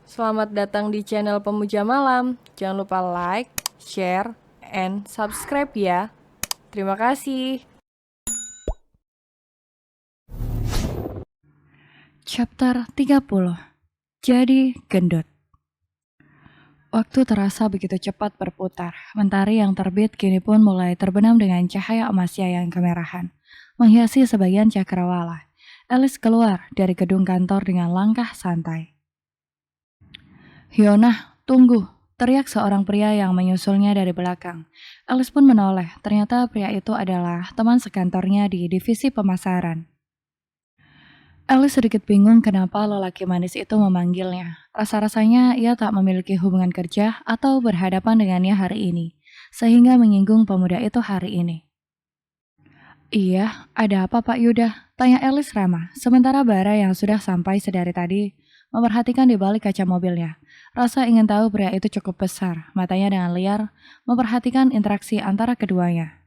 Selamat datang di channel Pemuja Malam. Jangan lupa like, share, and subscribe ya. Terima kasih. Chapter 30. Jadi gendut. Waktu terasa begitu cepat berputar. Mentari yang terbit kini pun mulai terbenam dengan cahaya emasnya yang kemerahan, menghiasi sebagian cakrawala. Alice keluar dari gedung kantor dengan langkah santai. "Hyona, tunggu!" teriak seorang pria yang menyusulnya dari belakang. Alice pun menoleh. Ternyata pria itu adalah teman sekantornya di divisi pemasaran. Alice sedikit bingung kenapa lelaki manis itu memanggilnya. Rasa-rasanya ia tak memiliki hubungan kerja atau berhadapan dengannya hari ini, sehingga menyinggung pemuda itu hari ini. "Iya, ada apa Pak Yuda?" tanya Alice ramah, sementara Bara yang sudah sampai sedari tadi memperhatikan di balik kaca mobilnya. Rasa ingin tahu pria itu cukup besar, matanya dengan liar memperhatikan interaksi antara keduanya.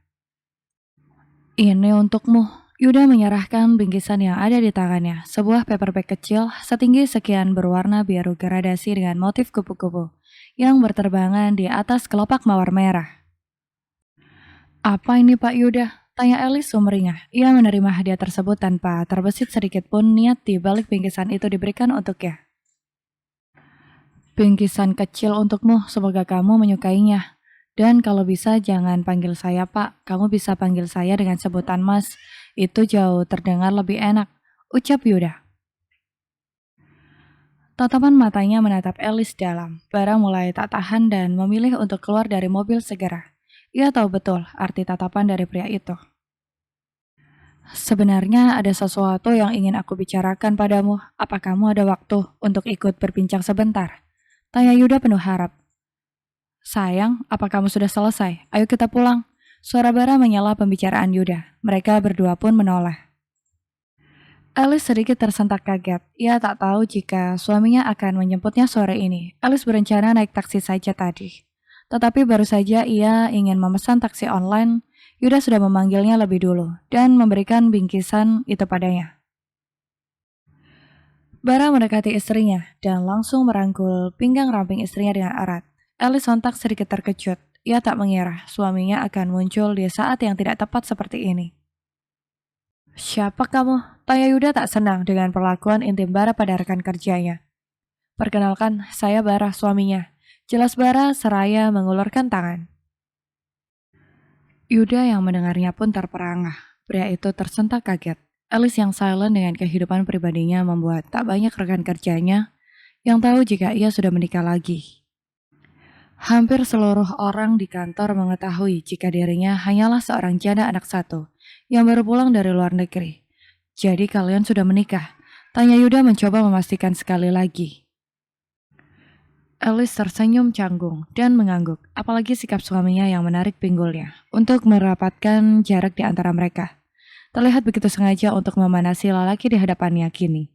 "Ini untukmu." Yuda menyerahkan bingkisan yang ada di tangannya, sebuah paperback kecil setinggi sekian berwarna biru gradasi dengan motif kupu-kupu yang berterbangan di atas kelopak mawar merah. "Apa ini Pak Yuda?" tanya Alice sumringah. Ia menerima hadiah tersebut tanpa terbesit sedikit pun niat di balik bingkisan itu diberikan untuknya. "Bingkisan kecil untukmu, semoga kamu menyukainya. Dan kalau bisa jangan panggil saya Pak, kamu bisa panggil saya dengan sebutan Mas. Itu jauh terdengar lebih enak," ucap Yuda. Tatapan matanya menatap Alice dalam. Bara mulai tak tahan dan memilih untuk keluar dari mobil segera. Ia tahu betul arti tatapan dari pria itu. "Sebenarnya ada sesuatu yang ingin aku bicarakan padamu. Apa kamu ada waktu untuk ikut berbincang sebentar?" tanya Yuda penuh harap. "Sayang, apa kamu sudah selesai? Ayo kita pulang." Suara Bara menyela pembicaraan Yuda. Mereka berdua pun menoleh. Alice sedikit tersentak kaget. Ia tak tahu jika suaminya akan menjemputnya sore ini. Alice berencana naik taksi saja tadi. Tetapi baru saja ia ingin memesan taksi online, Yuda sudah memanggilnya lebih dulu dan memberikan bingkisan itu padanya. Bara mendekati istrinya dan langsung merangkul pinggang ramping istrinya dengan erat. Alice sontak sedikit terkejut. Ia tak mengira suaminya akan muncul di saat yang tidak tepat seperti ini. "Siapa kamu?" tanya Yuda tak senang dengan perlakuan intim Bara pada rekan kerjanya. "Perkenalkan, saya Bara, suaminya." Jelas Bara seraya mengulurkan tangan. Yuda yang mendengarnya pun terperangah. Pria itu tersentak kaget. Alice yang silent dengan kehidupan pribadinya membuat tak banyak rekan kerjanya yang tahu jika ia sudah menikah lagi. Hampir seluruh orang di kantor mengetahui jika dirinya hanyalah seorang janda anak satu yang baru pulang dari luar negeri. "Jadi kalian sudah menikah?" tanya Yuda mencoba memastikan sekali lagi. Alice tersenyum canggung dan mengangguk, apalagi sikap suaminya yang menarik pinggulnya untuk merapatkan jarak di antara mereka. Terlihat begitu sengaja untuk memanasi lelaki di hadapannya kini.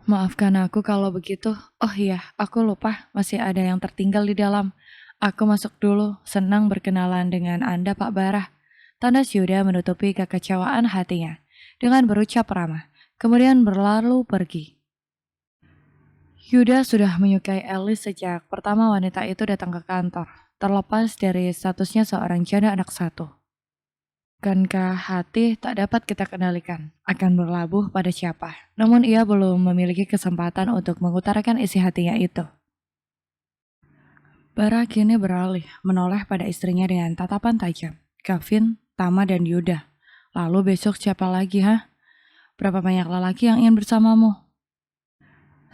"Maafkan aku kalau begitu. Oh iya, aku lupa masih ada yang tertinggal di dalam. Aku masuk dulu, senang berkenalan dengan Anda Pak Bara." Tanda Yuda menutupi kekecewaan hatinya dengan berucap ramah, kemudian berlalu pergi. Yuda sudah menyukai Alice sejak pertama wanita itu datang ke kantor, terlepas dari statusnya seorang janda anak satu. Bukankah hati tak dapat kita kendalikan, akan berlabuh pada siapa? Namun ia belum memiliki kesempatan untuk mengutarakan isi hatinya itu. Bara kini beralih, menoleh pada istrinya dengan tatapan tajam. "Gavin, Tama, dan Yuda. Lalu besok siapa lagi, ha? Berapa banyak lelaki yang ingin bersamamu?"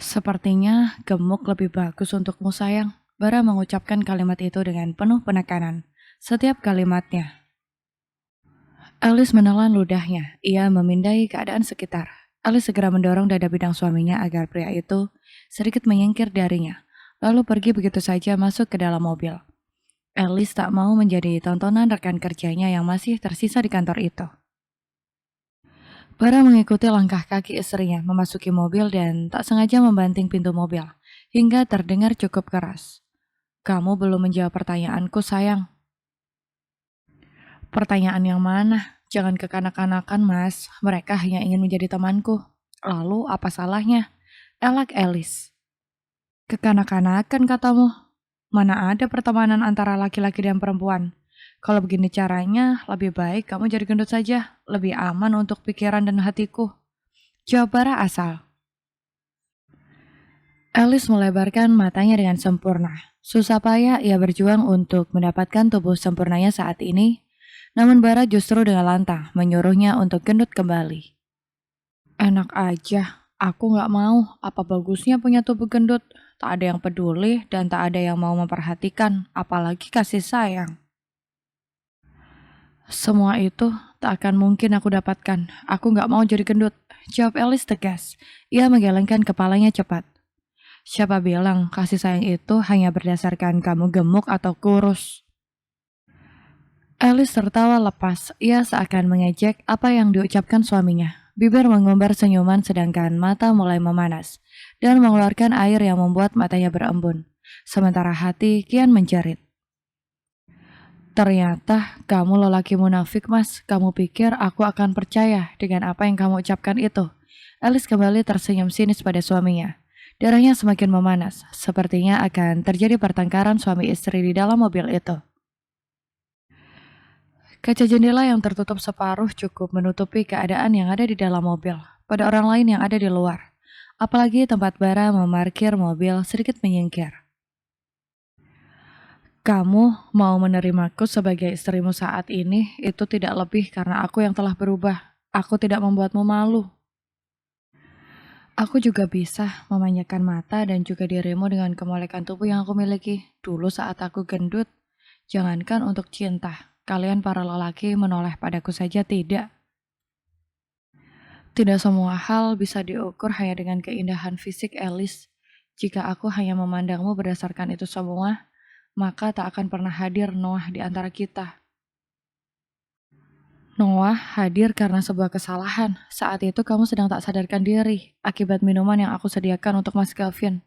"Sepertinya gemuk lebih bagus untukmu sayang." Bara mengucapkan kalimat itu dengan penuh penekanan. Setiap kalimatnya. Alice menelan ludahnya. Ia memindai keadaan sekitar. Alice segera mendorong dada bidang suaminya agar pria itu sedikit menyingkir darinya, lalu pergi begitu saja masuk ke dalam mobil. Alice tak mau menjadi tontonan rekan kerjanya yang masih tersisa di kantor itu. Bara mengikuti langkah kaki istrinya memasuki mobil dan tak sengaja membanting pintu mobil, hingga terdengar cukup keras. "Kamu belum menjawab pertanyaanku, sayang." "Pertanyaan yang mana? Jangan kekanak-kanakan, Mas. Mereka hanya ingin menjadi temanku." "Lalu apa salahnya?" elak Alice. Kekanak-kanakan katamu. Mana ada pertemanan antara laki-laki dan perempuan? Kalau begini caranya, lebih baik kamu jadi gendut saja. Lebih aman untuk pikiran dan hatiku. Jawab Bara asal. Alice melebarkan matanya dengan sempurna. Susah payah ia berjuang untuk mendapatkan tubuh sempurnanya saat ini. Namun Bara justru dengan lantang menyuruhnya untuk gendut kembali. Enak aja, aku nggak mau. Apa bagusnya punya tubuh gendut? Tak ada yang peduli dan tak ada yang mau memperhatikan, apalagi kasih sayang. Semua itu tak akan mungkin aku dapatkan. Aku nggak mau jadi gendut. Jawab Alice tegas. Ia menggelengkan kepalanya cepat. Siapa bilang kasih sayang itu hanya berdasarkan kamu gemuk atau kurus? Alice tertawa lepas. Ia seakan mengejek apa yang diucapkan suaminya. Bibir mengumbar senyuman sedangkan mata mulai memanas dan mengeluarkan air yang membuat matanya berembun. Sementara hati kian menjerit. Ternyata kamu lelaki munafik, Mas. Kamu pikir aku akan percaya dengan apa yang kamu ucapkan itu? Alice kembali tersenyum sinis pada suaminya. Darahnya semakin memanas. Sepertinya akan terjadi pertengkaran suami istri di dalam mobil itu. Kaca jendela yang tertutup separuh cukup menutupi keadaan yang ada di dalam mobil pada orang lain yang ada di luar. Apalagi tempat Bara memarkir mobil sedikit menyingkir. Kamu mau menerimaku sebagai istrimu saat ini itu tidak lebih karena aku yang telah berubah. Aku tidak membuatmu malu. Aku juga bisa memanjakan mata dan juga dirimu dengan kemolekan tubuh yang aku miliki. Dulu saat aku gendut, jangankan untuk cinta. Kalian para lelaki menoleh padaku saja tidak. Tidak semua hal bisa diukur hanya dengan keindahan fisik, Alice. Jika aku hanya memandangmu berdasarkan itu semua, maka tak akan pernah hadir Noah di antara kita. Noah hadir karena sebuah kesalahan. Saat itu kamu sedang tak sadarkan diri akibat minuman yang aku sediakan untuk Mas Gavin.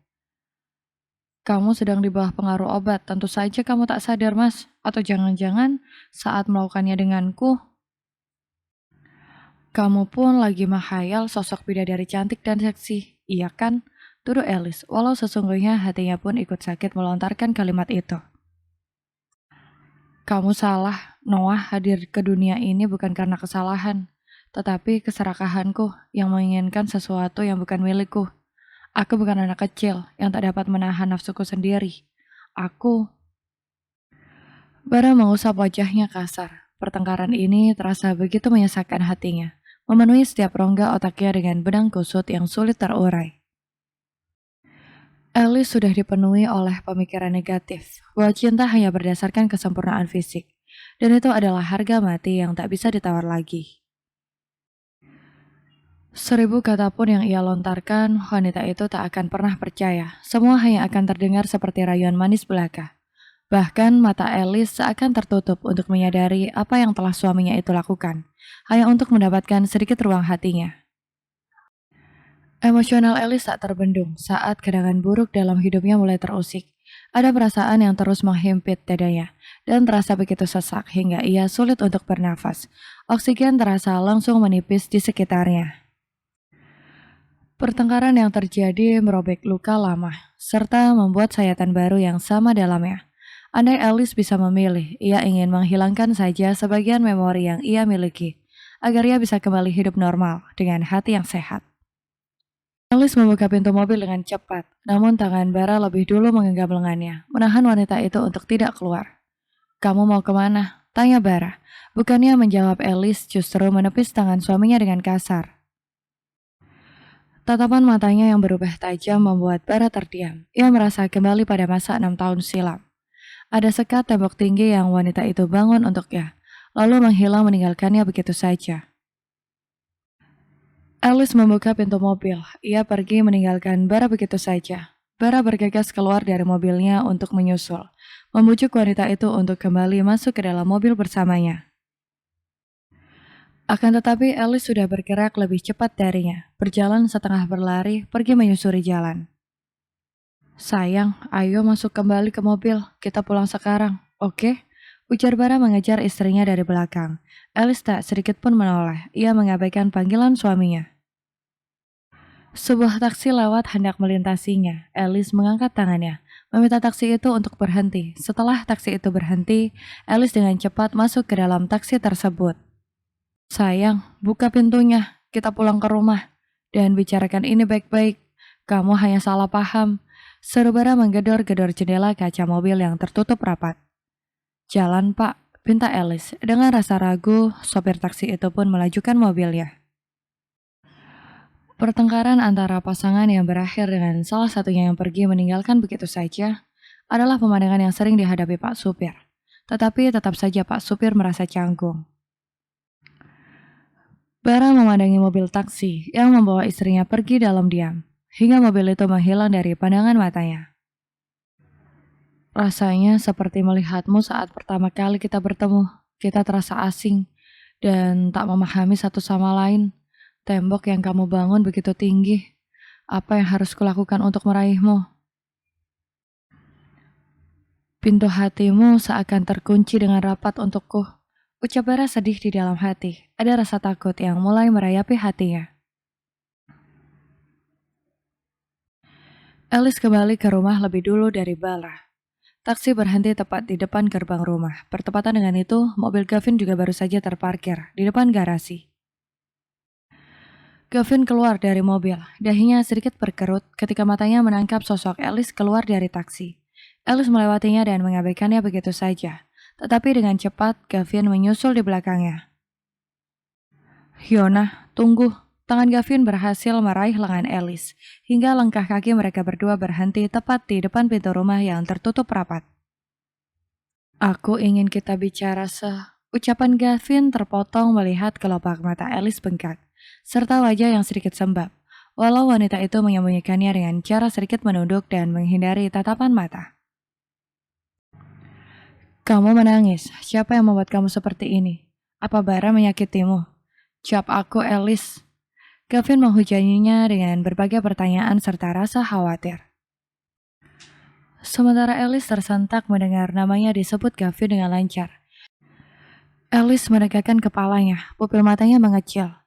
Kamu sedang di bawah pengaruh obat, tentu saja kamu tak sadar, Mas. Atau jangan-jangan saat melakukannya denganku, kamu pun lagi menghayal sosok bidadari cantik dan seksi, iya kan? Tuduh Alice, walau sesungguhnya hatinya pun ikut sakit melontarkan kalimat itu. Kamu salah, Noah hadir ke dunia ini bukan karena kesalahan, tetapi keserakahanku yang menginginkan sesuatu yang bukan milikku. Aku bukan anak kecil yang tak dapat menahan nafsuku sendiri. Bara mengusap wajahnya kasar. Pertengkaran ini terasa begitu menyesakkan hatinya, memenuhi setiap rongga otaknya dengan benang kusut yang sulit terurai. Alice sudah dipenuhi oleh pemikiran negatif bahwa cinta hanya berdasarkan kesempurnaan fisik, dan itu adalah harga mati yang tak bisa ditawar lagi. 1000 kata pun yang ia lontarkan, wanita itu tak akan pernah percaya. Semua hanya akan terdengar seperti rayuan manis belaka. Bahkan mata Alice seakan tertutup untuk menyadari apa yang telah suaminya itu lakukan, hanya untuk mendapatkan sedikit ruang hatinya. Emosional Alice tak terbendung saat kenangan buruk dalam hidupnya mulai terusik. Ada perasaan yang terus menghimpit dadanya, dan terasa begitu sesak hingga ia sulit untuk bernafas. Oksigen terasa langsung menipis di sekitarnya. Pertengkaran yang terjadi merobek luka lama, serta membuat sayatan baru yang sama dalamnya. Andai Alice bisa memilih, ia ingin menghilangkan saja sebagian memori yang ia miliki, agar ia bisa kembali hidup normal dengan hati yang sehat. Alice membuka pintu mobil dengan cepat, namun tangan Bara lebih dulu menggenggam lengannya, menahan wanita itu untuk tidak keluar. Kamu mau kemana? Tanya Bara. Bukannya menjawab Alice, justru menepis tangan suaminya dengan kasar. Tatapan matanya yang berubah tajam membuat Bara terdiam. Ia merasa kembali pada masa 6 tahun silam. Ada sekat tembok tinggi yang wanita itu bangun untuknya, lalu menghilang meninggalkannya begitu saja. Alice membuka pintu mobil. Ia pergi meninggalkan Bara begitu saja. Bara bergegas keluar dari mobilnya untuk menyusul, membujuk wanita itu untuk kembali masuk ke dalam mobil bersamanya. Akan tetapi Alice sudah bergerak lebih cepat darinya, berjalan setengah berlari, pergi menyusuri jalan. Sayang, ayo masuk kembali ke mobil, kita pulang sekarang, oke? Ujar Bara mengejar istrinya dari belakang. Alice tak sedikit pun menoleh, ia mengabaikan panggilan suaminya. Sebuah taksi lewat hendak melintasinya. Alice mengangkat tangannya, meminta taksi itu untuk berhenti. Setelah taksi itu berhenti, Alice dengan cepat masuk ke dalam taksi tersebut. Sayang, buka pintunya. Kita pulang ke rumah. Dan bicarakan ini baik-baik. Kamu hanya salah paham. Seru Bara menggedor-gedor jendela kaca mobil yang tertutup rapat. Jalan, Pak, pinta Alice. Dengan rasa ragu, sopir taksi itu pun melajukan mobilnya. Pertengkaran antara pasangan yang berakhir dengan salah satunya yang pergi meninggalkan begitu saja adalah pemandangan yang sering dihadapi Pak Supir. Tetapi tetap saja Pak Supir merasa canggung. Bara memandangi mobil taksi yang membawa istrinya pergi dalam diam, hingga mobil itu menghilang dari pandangan matanya. Rasanya seperti melihatmu saat pertama kali kita bertemu. Kita terasa asing dan tak memahami satu sama lain. Tembok yang kamu bangun begitu tinggi. Apa yang harus kulakukan untuk meraihmu? Pintu hatimu seakan terkunci dengan rapat untukku. Ucap Bara sedih di dalam hati. Ada rasa takut yang mulai merayapi hatinya. Alice kembali ke rumah lebih dulu dari Bara. Taksi berhenti tepat di depan gerbang rumah. Bertepatan dengan itu, mobil Gavin juga baru saja terparkir di depan garasi. Gavin keluar dari mobil, dahinya sedikit berkerut ketika matanya menangkap sosok Alice keluar dari taksi. Alice melewatinya dan mengabaikannya begitu saja, tetapi dengan cepat Gavin menyusul di belakangnya. Hyona, tunggu. Tangan Gavin berhasil meraih lengan Alice, hingga langkah kaki mereka berdua berhenti tepat di depan pintu rumah yang tertutup rapat. Aku ingin kita bicara Ucapan Gavin terpotong melihat kelopak mata Alice bengkak, serta wajah yang sedikit sembab, walau wanita itu menyembunyikannya dengan cara sedikit menunduk dan menghindari tatapan mata. Kamu menangis. Siapa yang membuat kamu seperti ini? Apa Bara menyakitimu? Jawab aku, Alice. Gavin menghujaninya dengan berbagai pertanyaan serta rasa khawatir. Sementara Alice tersentak mendengar namanya disebut Gavin dengan lancar. Alice menegakkan kepalanya, pupil matanya mengecil.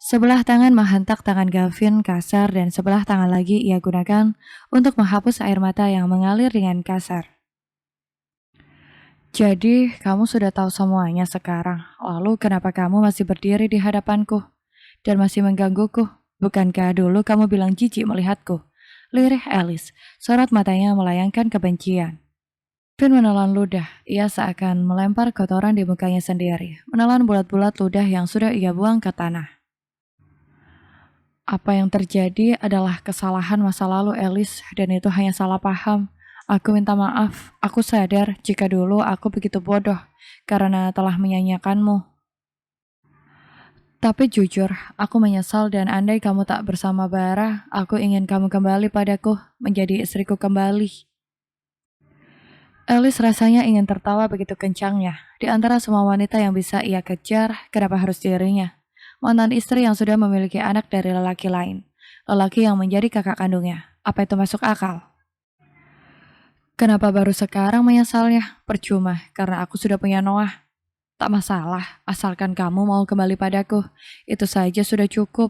Sebelah tangan menghentak tangan Gavin kasar dan sebelah tangan lagi ia gunakan untuk menghapus air mata yang mengalir dengan kasar. Jadi, kamu sudah tahu semuanya sekarang. Lalu kenapa kamu masih berdiri di hadapanku dan masih menggangguku? Bukankah dulu kamu bilang jijik melihatku? Lirih Alice, sorot matanya melayangkan kebencian. Gavin menelan ludah. Ia seakan melempar kotoran di mukanya sendiri, menelan bulat-bulat ludah yang sudah ia buang ke tanah. Apa yang terjadi adalah kesalahan masa lalu, Alice, dan itu hanya salah paham. Aku minta maaf. Aku sadar jika dulu aku begitu bodoh karena telah menyanyiakanmu. Tapi jujur, aku menyesal dan andai kamu tak bersama Bara, aku ingin kamu kembali padaku, menjadi istriku kembali. Alice rasanya ingin tertawa begitu kencangnya. Di antara semua wanita yang bisa ia kejar, kenapa harus dirinya? Mantan istri yang sudah memiliki anak dari lelaki lain. Lelaki yang menjadi kakak kandungnya. Apa itu masuk akal? Kenapa baru sekarang menyesalnya? Percuma, karena aku sudah punya Noah. Tak masalah, asalkan kamu mau kembali padaku. Itu saja sudah cukup.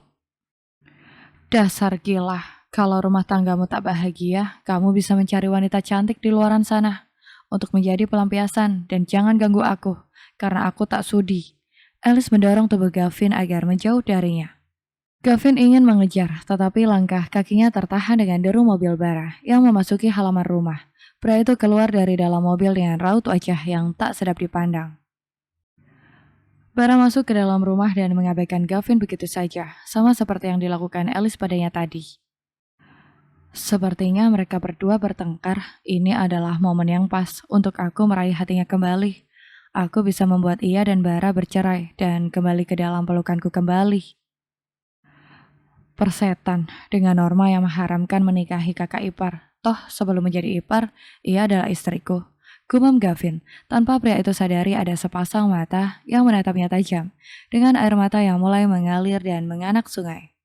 Dasar gila, kalau rumah tanggamu tak bahagia, kamu bisa mencari wanita cantik di luaran sana untuk menjadi pelampiasan dan jangan ganggu aku, karena aku tak sudi. Alice mendorong tubuh Gavin agar menjauh darinya. Gavin ingin mengejar, tetapi langkah kakinya tertahan dengan deru mobil Bara yang memasuki halaman rumah. Pria itu keluar dari dalam mobil dengan raut wajah yang tak sedap dipandang. Bara masuk ke dalam rumah dan mengabaikan Gavin begitu saja, sama seperti yang dilakukan Alice padanya tadi. Sepertinya mereka berdua bertengkar. Ini adalah momen yang pas untuk aku meraih hatinya kembali. Aku bisa membuat ia dan Bara bercerai dan kembali ke dalam pelukanku kembali. Persetan dengan norma yang mengharamkan menikahi kakak ipar. Toh sebelum menjadi ipar, ia adalah istriku. Gumam Gavin, tanpa pria itu sadari ada sepasang mata yang menatapnya tajam, dengan air mata yang mulai mengalir dan menganak sungai.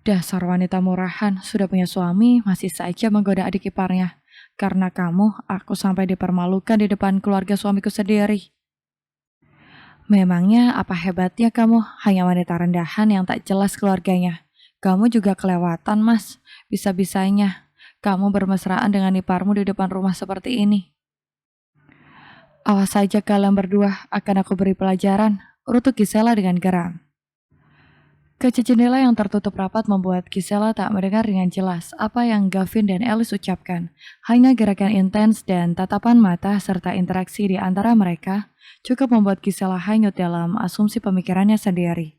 Dasar wanita murahan, sudah punya suami, masih saja menggoda adik iparnya. Karena kamu, aku sampai dipermalukan di depan keluarga suamiku sendiri. Memangnya apa hebatnya kamu, hanya wanita rendahan yang tak jelas keluarganya. Kamu juga kelewatan, Mas. Bisa-bisanya kamu bermesraan dengan iparmu di depan rumah seperti ini. Awas saja kalian berdua, akan aku beri pelajaran, urutu Gisela dengan geram. Kaca jendela yang tertutup rapat membuat Gisela tak mendengar dengan jelas apa yang Gavin dan Alice ucapkan. Hanya gerakan intens dan tatapan mata serta interaksi di antara mereka cukup membuat Gisela hanyut dalam asumsi pemikirannya sendiri.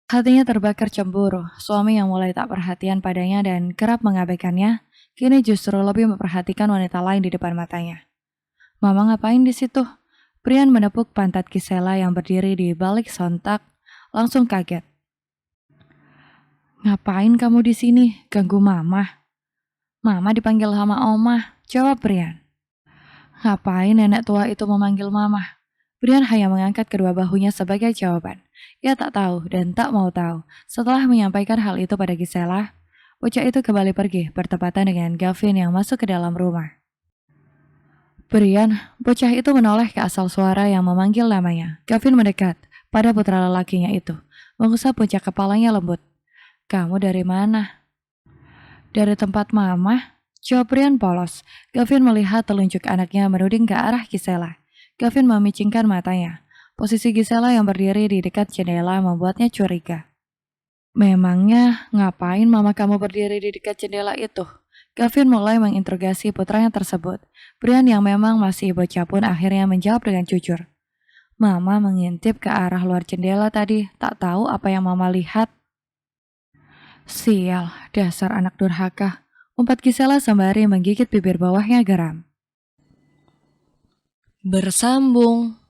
Hatinya terbakar cemburu, suami yang mulai tak perhatian padanya dan kerap mengabaikannya, kini justru lebih memperhatikan wanita lain di depan matanya. Mama ngapain di situ? Brian menepuk pantat Gisela yang berdiri di balik sontak, langsung kaget. Ngapain kamu di sini? Ganggu Mama. Mama dipanggil sama Oma, jawab Brian. Ngapain nenek tua itu memanggil Mama? Brian hanya mengangkat kedua bahunya sebagai jawaban. Ia tak tahu dan tak mau tahu. Setelah menyampaikan hal itu pada Gisela, bocah itu kembali pergi bertepatan dengan Gavin yang masuk ke dalam rumah. Brian, bocah itu menoleh ke asal suara yang memanggil namanya. Gavin mendekat pada putra lelakinya itu, mengusap puncak kepalanya lembut. Kamu dari mana? Dari tempat Mama, jawab Brian polos. Gavin melihat telunjuk anaknya menuding ke arah Gisela. Gavin memicingkan matanya. Posisi Gisela yang berdiri di dekat jendela membuatnya curiga. Memangnya ngapain Mama kamu berdiri di dekat jendela itu? Gavin mulai menginterogasi putranya tersebut. Brian yang memang masih bocah pun akhirnya menjawab dengan jujur. Mama mengintip ke arah luar jendela tadi, tak tahu apa yang Mama lihat. Sial, dasar anak durhaka. Umpat Gisela sembari menggigit bibir bawahnya geram. Bersambung.